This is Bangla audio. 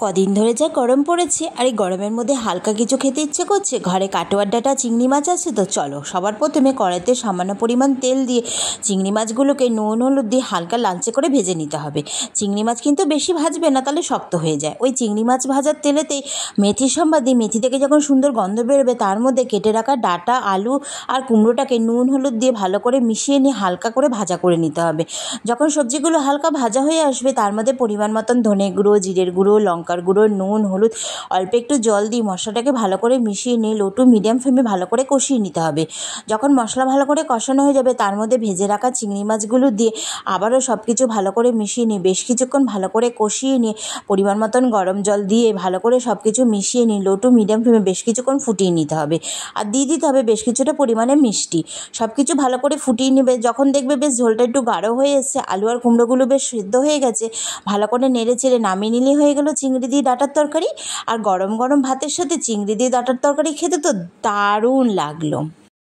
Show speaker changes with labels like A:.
A: কদিন ধরে যা গরম পড়েছে, আর এই গরমের মধ্যে হালকা কিছু খেতে ইচ্ছে করছে। ঘরে কাটোয়ার ডাঁটা চিংড়ি মাছ আছে তো চলো সবার প্রথমে কড়াইতে সামান্য পরিমাণ তেল দিয়ে চিংড়ি মাছগুলোকে নুন হলুদ দিয়ে হালকা লালচে করে ভেজে নিতে হবে। চিংড়ি মাছ কিন্তু বেশি ভাজবে না, তাহলে শক্ত হয়ে যায়। ওই চিংড়ি মাছ ভাজার তেলেতেই মেথি সম্বাদ দিয়ে মেথি থেকে যখন সুন্দর গন্ধ বেরোবে তার মধ্যে কেটে রাখা ডাঁটা, আলু আর কুমড়োটাকে নুন হলুদ দিয়ে ভালো করে মিশিয়ে নিয়ে হালকা করে ভাজা করে নিতে হবে। যখন সবজিগুলো হালকা ভাজা হয়ে আসবে তার মধ্যে পরিমাণ মতন ধনে গুঁড়ো, জিরের গুঁড়ো, লঙ্কার গুঁড়ো, নুন, হলুদ, অল্প একটু জল দিয়ে মশলাটাকে ভালো করে মিশিয়ে নিয়ে লো টু মিডিয়াম ফ্লেমে ভালো করে কষিয়ে নিতে হবে। যখন মশলা ভালো করে কষানো হয়ে যাবে তার মধ্যে ভেজে রাখা চিংড়ি মাছগুলো দিয়ে আবারও সব কিছু ভালো করে মিশিয়ে নিয়ে বেশ কিছুক্ষণ ভালো করে কষিয়ে নিয়ে পরিমাণ মতন গরম জল দিয়ে ভালো করে সব কিছু মিশিয়ে নিয়ে লো টু মিডিয়াম ফ্লেমে বেশ কিছুক্ষণ ফুটিয়ে নিতে হবে। আর দিয়ে দিতে হবে বেশ কিছুটা পরিমাণে মিষ্টি। সব কিছু ভালো করে ফুটিয়ে নেবে। যখন দেখবে বেশ ঝোলটা একটু গাঢ় হয়ে এসছে, আলু আর কুমড়োগুলো বেশ সিদ্ধ হয়ে গেছে, ভালো করে নেড়ে চেড়ে নামিয়ে নিলে হয়ে গেল চিংড়ি দিয়ে ডাঁটার তরকারি। আর গরম গরম ভাতের সাথে চিংড়ি দিয়ে ডাঁটার তরকারি খেতে তো দারুণ লাগলো।